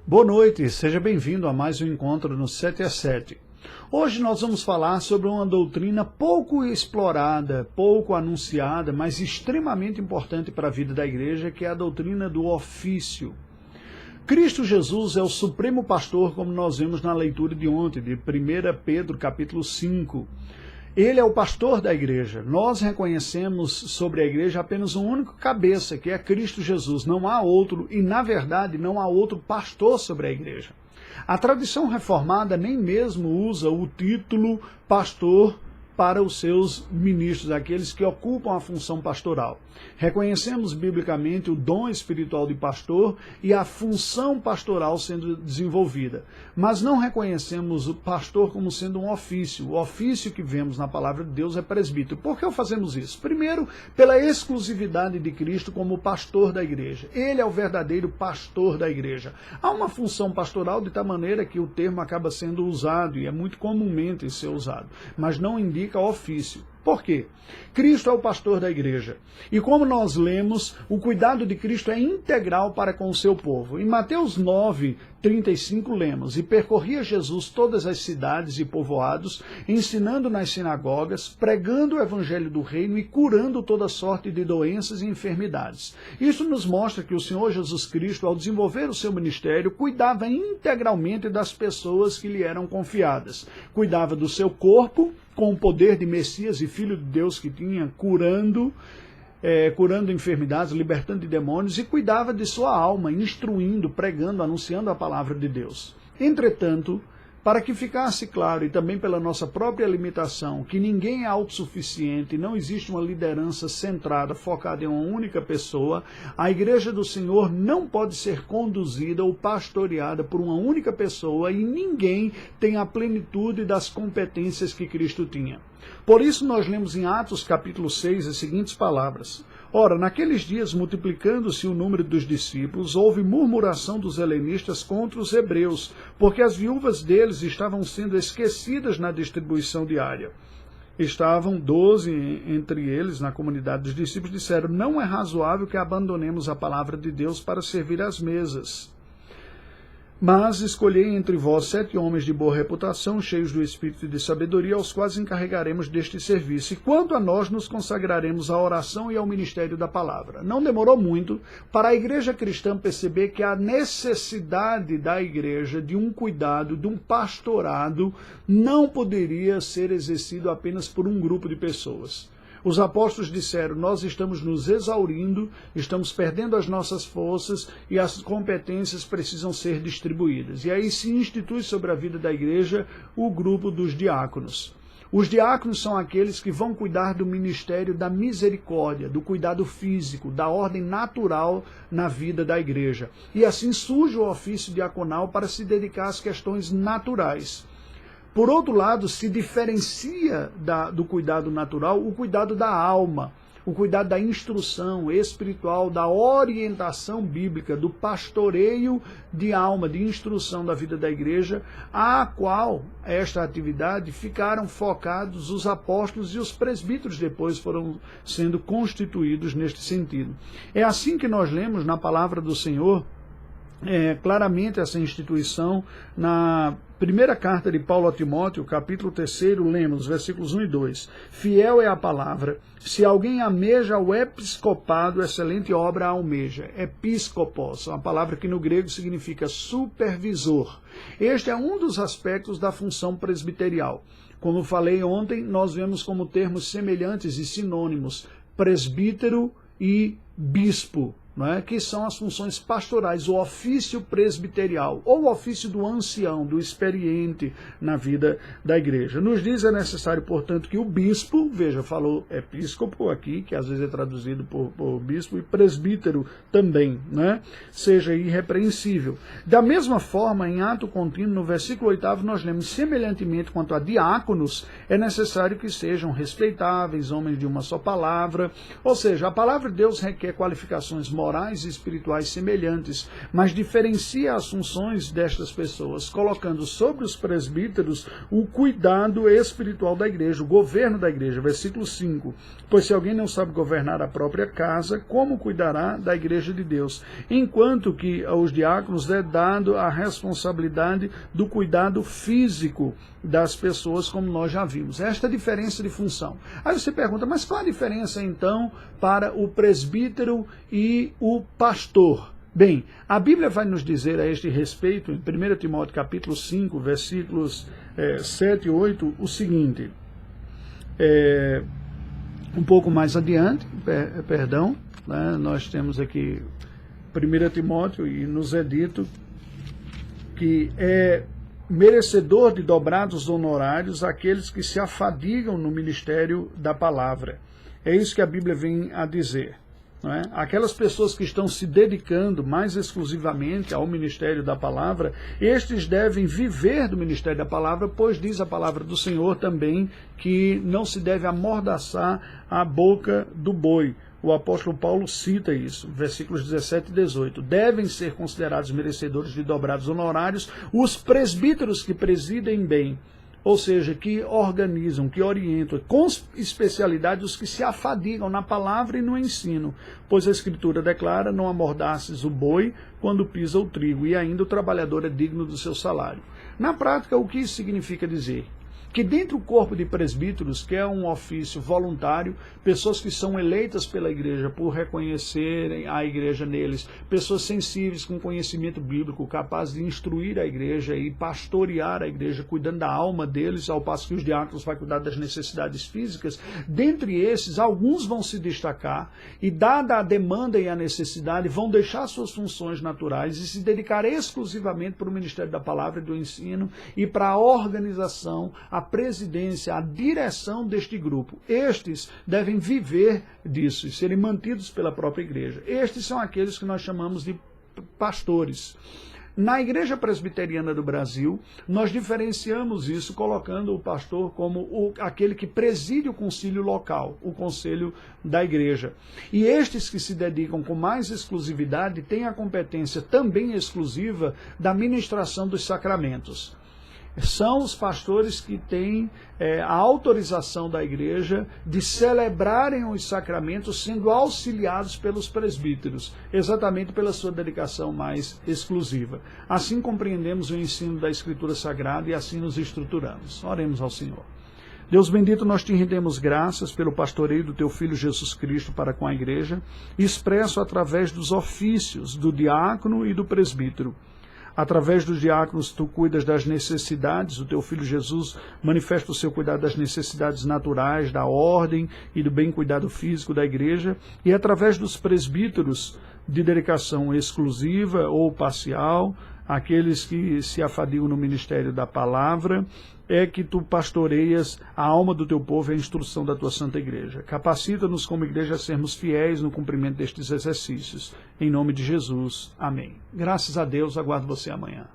Boa noite, seja bem-vindo a mais um encontro no 7 a 7. Hoje nós vamos falar sobre uma doutrina pouco explorada, pouco anunciada, mas extremamente importante para a vida da igreja, que é a doutrina do ofício. Cristo Jesus é o supremo pastor, como nós vimos na leitura de ontem, de 1 Pedro capítulo 5. Ele é o pastor da igreja. Nós reconhecemos sobre a igreja apenas um único cabeça, que é Cristo Jesus. Não há outro, e na verdade não há outro pastor sobre a igreja. A tradição reformada nem mesmo usa o título pastor para os seus ministros, aqueles que ocupam a função pastoral. Reconhecemos biblicamente o dom espiritual de pastor e a função pastoral sendo desenvolvida, mas não reconhecemos o pastor como sendo um ofício. O ofício que vemos na palavra de Deus é presbítero. Por que fazemos isso? Primeiro, pela exclusividade de Cristo como pastor da igreja. Ele é o verdadeiro pastor da igreja. Há uma função pastoral de tal maneira que o termo acaba sendo usado, e é muito comumente ser usado, mas não indica ofício. Por quê? Cristo é o pastor da igreja. E como nós lemos, o cuidado de Cristo é integral para com o seu povo. Em Mateus 9:35 lemos: E percorria Jesus todas as cidades e povoados, ensinando nas sinagogas, pregando o evangelho do reino e curando toda sorte de doenças e enfermidades. Isso nos mostra que o Senhor Jesus Cristo, ao desenvolver o seu ministério, cuidava integralmente das pessoas que lhe eram confiadas. Cuidava do seu corpo, com o poder de Messias e Filho de Deus que tinha, curando enfermidades, libertando de demônios, e cuidava de sua alma, instruindo, pregando, anunciando a palavra de Deus. Entretanto, para que ficasse claro, e também pela nossa própria limitação, que ninguém é autossuficiente, não existe uma liderança centrada, focada em uma única pessoa, a igreja do Senhor não pode ser conduzida ou pastoreada por uma única pessoa, e ninguém tem a plenitude das competências que Cristo tinha. Por isso nós lemos em Atos capítulo 6 as seguintes palavras: Ora, naqueles dias, multiplicando-se o número dos discípulos, houve murmuração dos helenistas contra os hebreus, porque as viúvas deles estavam sendo esquecidas na distribuição diária. Estavam 12 entre eles na comunidade dos discípulos, disseram: Não é razoável que abandonemos a palavra de Deus para servir às mesas. Mas escolhei entre vós 7 homens de boa reputação, cheios do espírito de sabedoria, aos quais encarregaremos deste serviço. E quanto a nós, nos consagraremos à oração e ao ministério da palavra. Não demorou muito para a igreja cristã perceber que a necessidade da igreja de um cuidado, de um pastorado, não poderia ser exercido apenas por um grupo de pessoas. Os apóstolos disseram: nós estamos nos exaurindo, estamos perdendo as nossas forças e as competências precisam ser distribuídas. E aí se institui sobre a vida da igreja o grupo dos diáconos. Os diáconos são aqueles que vão cuidar do ministério da misericórdia, do cuidado físico, da ordem natural na vida da igreja. E assim surge o ofício diaconal para se dedicar às questões naturais. Por outro lado, se diferencia do cuidado natural o cuidado da alma, o cuidado da instrução espiritual, da orientação bíblica, do pastoreio de alma, de instrução da vida da igreja, a qual esta atividade ficaram focados os apóstolos, e os presbíteros depois foram sendo constituídos neste sentido. É assim que nós lemos na palavra do Senhor, claramente essa instituição na primeira carta de Paulo a Timóteo, capítulo 3, lemos versículos 1 e 2. Fiel é a palavra. Se alguém almeja o episcopado, excelente obra almeja. Episcopos, uma palavra que no grego significa supervisor. Este é um dos aspectos da função presbiterial. Como falei ontem, nós vemos como termos semelhantes e sinônimos presbítero e bispo, não é? Que são as funções pastorais, o ofício presbiterial, ou o ofício do ancião, do experiente na vida da igreja. Nos diz: é necessário, portanto, que o bispo, veja, falou episcopo aqui, que às vezes é traduzido por bispo, e presbítero também, né? Seja irrepreensível. Da mesma forma, em ato contínuo, no versículo 8, nós lemos: semelhantemente quanto a diáconos, é necessário que sejam respeitáveis, homens de uma só palavra. Ou seja, a palavra de Deus requer qualificações morais, morais e espirituais semelhantes, mas diferencia as funções destas pessoas, colocando sobre os presbíteros o cuidado espiritual da igreja, o governo da igreja. Versículo 5. Pois se alguém não sabe governar a própria casa, como cuidará da igreja de Deus? Enquanto que aos diáconos é dado a responsabilidade do cuidado físico das pessoas, como nós já vimos. Esta é a diferença de função. Aí você pergunta, mas qual a diferença então para o presbítero e o pastor? Bem, a Bíblia vai nos dizer a este respeito, em 1 Timóteo capítulo 5, versículos 7 e 8, o seguinte, um pouco mais adiante, né, nós temos aqui 1 Timóteo e nos é dito que é merecedor de dobrados honorários aqueles que se afadigam no ministério da palavra. É isso que a Bíblia vem a dizer. Não é? Aquelas pessoas que estão se dedicando mais exclusivamente ao ministério da palavra, estes devem viver do ministério da palavra, pois diz a palavra do Senhor também que não se deve amordaçar a boca do boi. O apóstolo Paulo cita isso, versículos 17 e 18. Devem ser considerados merecedores de dobrados honorários os presbíteros que presidem bem, ou seja, que organizam, que orientam, com especialidade os que se afadigam na palavra e no ensino, pois a Escritura declara, não amordaces o boi quando pisa o trigo, e ainda o trabalhador é digno do seu salário. Na prática, o que isso significa dizer? Que dentro do corpo de presbíteros, que é um ofício voluntário, pessoas que são eleitas pela igreja por reconhecerem a igreja neles, pessoas sensíveis com conhecimento bíblico, capazes de instruir a igreja e pastorear a igreja, cuidando da alma deles, ao passo que os diáconos vão cuidar das necessidades físicas. Dentre esses, alguns vão se destacar e, dada a demanda e a necessidade, vão deixar suas funções naturais e se dedicar exclusivamente para o ministério da palavra e do ensino e para a organização, a presidência, a direção deste grupo. Estes devem viver disso e serem mantidos pela própria igreja. Estes são aqueles que nós chamamos de pastores. Na Igreja Presbiteriana do Brasil, nós diferenciamos isso colocando o pastor como aquele que preside o concílio local, o conselho da igreja. E estes que se dedicam com mais exclusividade têm a competência também exclusiva da ministração dos sacramentos. São os pastores que têm a autorização da igreja de celebrarem os sacramentos sendo auxiliados pelos presbíteros, exatamente pela sua dedicação mais exclusiva. Assim compreendemos o ensino da Escritura Sagrada e assim nos estruturamos. Oremos ao Senhor. Deus bendito, nós te rendemos graças pelo pastoreio do teu Filho Jesus Cristo para com a igreja, expresso através dos ofícios do diácono e do presbítero. Através dos diáconos, tu cuidas das necessidades, o teu Filho Jesus manifesta o seu cuidado das necessidades naturais, da ordem e do bem cuidado físico da igreja, e através dos presbíteros, de dedicação exclusiva ou parcial, aqueles que se afadigam no ministério da palavra, é que tu pastoreias a alma do teu povo e a instrução da tua santa igreja. Capacita-nos como igreja a sermos fiéis no cumprimento destes exercícios. Em nome de Jesus. Amém. Graças a Deus, aguardo você amanhã.